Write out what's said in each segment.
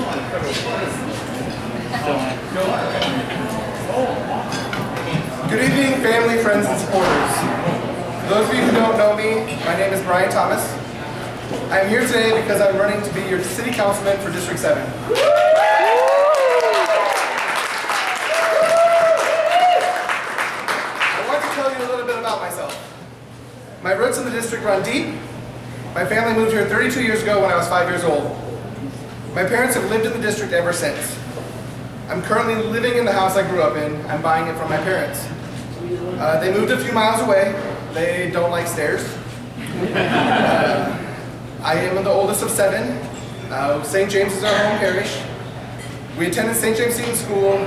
Good evening, family, friends, and supporters. For those of you who don't know me, my name is Thommes. I am here today because I'm running to be your city councilman for District 7. I want to tell you a little bit about myself. My roots in the district run deep. My family moved here 32 years ago when I was 5 years old. My parents have lived in the district ever since. I'm currently living in the house I grew up in. I'm buying it from my parents. They moved a few miles away. They don't like stairs. I am the oldest of 7. St. James is our home parish. We attended St. James Seton School.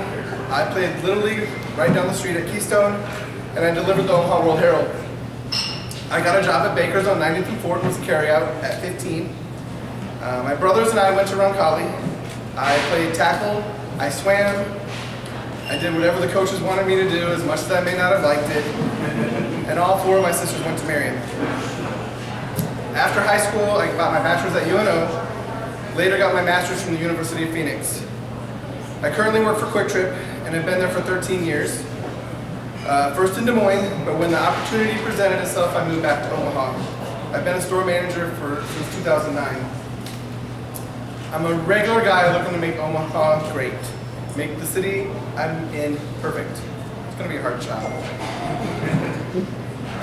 I played Little League right down the street at Keystone, and I delivered the Omaha World Herald. I got a job at Baker's on 90th and Fort as a carryout at 15. My brothers and I went to Roncalli. I played tackle, I swam, I did whatever the coaches wanted me to do, as much as I may not have liked it, and all 4 of my sisters went to Marion. After high school, I got my bachelor's at UNO, later got my master's from the University of Phoenix. I currently work for Quick Trip and have been there for 13 years. First in Des Moines, but when the opportunity presented itself, I moved back to Omaha. I've been a store manager since 2009. I'm a regular guy looking to make Omaha great. Make the city I'm in perfect. It's going to be a hard job.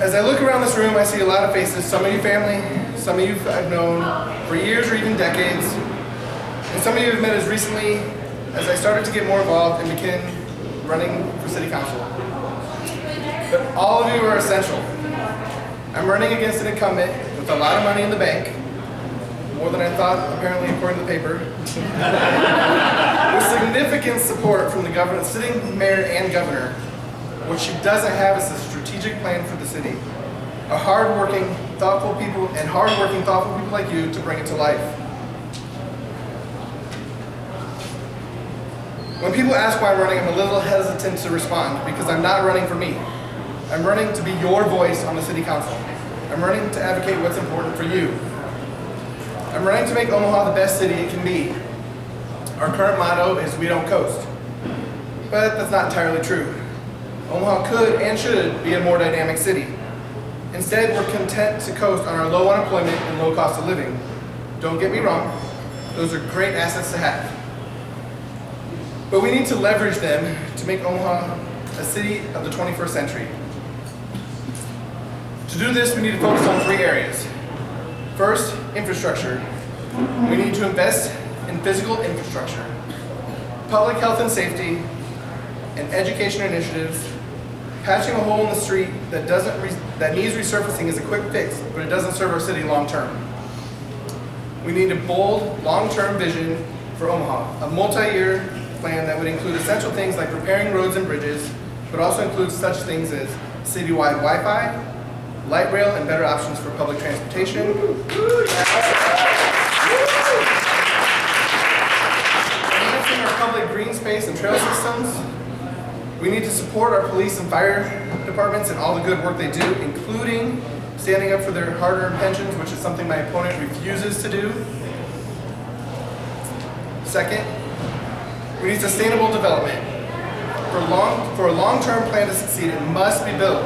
As I look around this room, I see a lot of faces. Some of you family, some of you I've known for years or even decades, and some of you have met as recently as I started to get more involved and began running for city council. But all of you are essential. I'm running against an incumbent with a lot of money in the bank, more than I thought, apparently, according to the paper, with significant support from the sitting mayor and governor. What she doesn't have is a strategic plan for the city. Hardworking, thoughtful people like you to bring it to life. When people ask why I'm running, I'm a little hesitant to respond because I'm not running for me. I'm running to be your voice on the city council. I'm running to advocate what's important for you. I'm running to make Omaha the best city it can be. Our current motto is "We don't coast." But that's not entirely true. Omaha could and should be a more dynamic city. Instead, we're content to coast on our low unemployment and low cost of living. Don't get me wrong, those are great assets to have. But we need to leverage them to make Omaha a city of the 21st century. To do this, we need to focus on 3 areas. First, infrastructure. We need to invest in physical infrastructure, public health and safety, and education initiatives. Patching a hole in the street that needs resurfacing is a quick fix, but it doesn't serve our city long term. We need a bold, long-term vision for Omaha, a multi-year plan that would include essential things like repairing roads and bridges, but also includes such things as citywide Wi-Fi, light rail, and better options for public transportation. Enhancing our public green space and trail systems. We need to support our police and fire departments and all the good work they do, including standing up for their hard-earned pensions, which is something my opponent refuses to do. Second, we need sustainable development. For a long-term plan to succeed, it must be built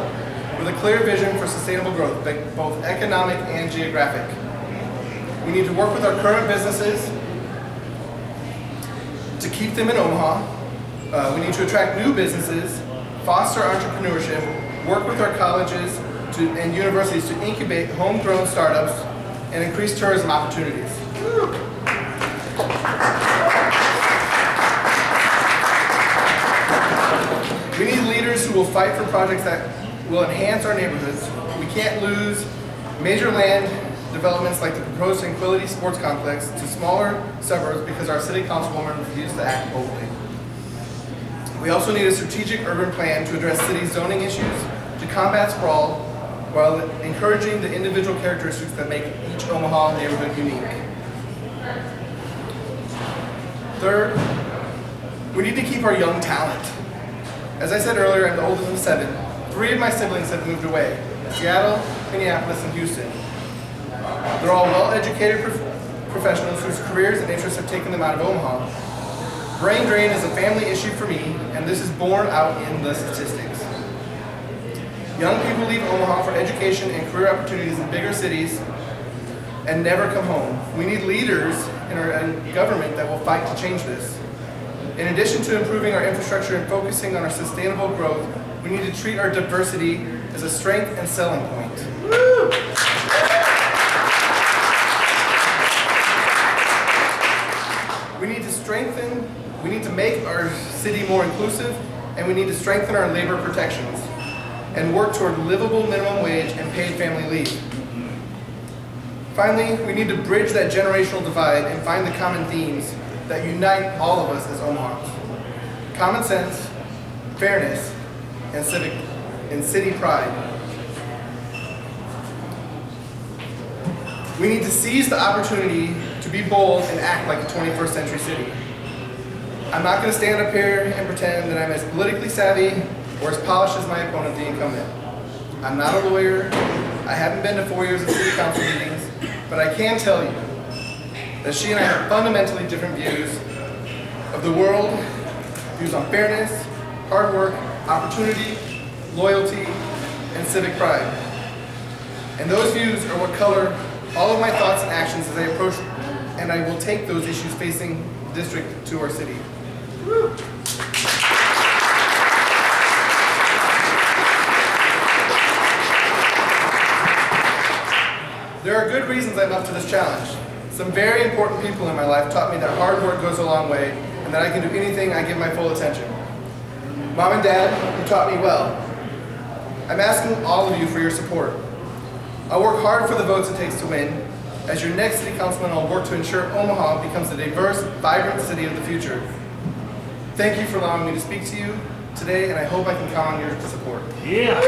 with a clear vision for sustainable growth, both economic and geographic. We need to work with our current businesses to keep them in Omaha. We need to attract new businesses, foster entrepreneurship, work with our colleges and universities to incubate homegrown startups, and increase tourism opportunities. We need leaders who will fight for projects that will enhance our neighborhoods. We can't lose major land developments like the proposed Tranquility Sports Complex to smaller suburbs because our city councilwoman refused to act boldly. We also need a strategic urban plan to address city zoning issues, to combat sprawl, while encouraging the individual characteristics that make each Omaha neighborhood unique. Third, we need to keep our young talent. As I said earlier, I'm the oldest of 7. 3 of my siblings have moved away: Seattle, Minneapolis, and Houston. They're all well-educated professionals whose careers and interests have taken them out of Omaha. Brain drain is a family issue for me, and this is borne out in the statistics. Young people leave Omaha for education and career opportunities in bigger cities and never come home. We need leaders in our government that will fight to change this. In addition to improving our infrastructure and focusing on our sustainable growth, we need to treat our diversity as a strength and selling point. Woo! We need to make our city more inclusive, and we need to strengthen our labor protections and work toward livable minimum wage and paid family leave. Finally, we need to bridge that generational divide and find the common themes that unite all of us as Omahans. Common sense, fairness, and city pride. We need to seize the opportunity to be bold and act like a 21st century city. I'm not going to stand up here and pretend that I'm as politically savvy or as polished as my opponent, the incumbent. I'm not a lawyer. I haven't been to 4 years of city council meetings, but I can tell you that she and I have fundamentally different views of the world, views on fairness, hard work, opportunity, loyalty, and civic pride. And those views are what color all of my thoughts and actions as I approach, and I will take those issues facing the district to our city. Woo. There are good reasons I'm up to this challenge. Some very important people in my life taught me that hard work goes a long way and that I can do anything I give my full attention. Mom and Dad, you taught me well. I'm asking all of you for your support. I'll work hard for the votes it takes to win. As your next city councilman, I'll work to ensure Omaha becomes a diverse, vibrant city of the future. Thank you for allowing me to speak to you today, and I hope I can count on your support. Yeah.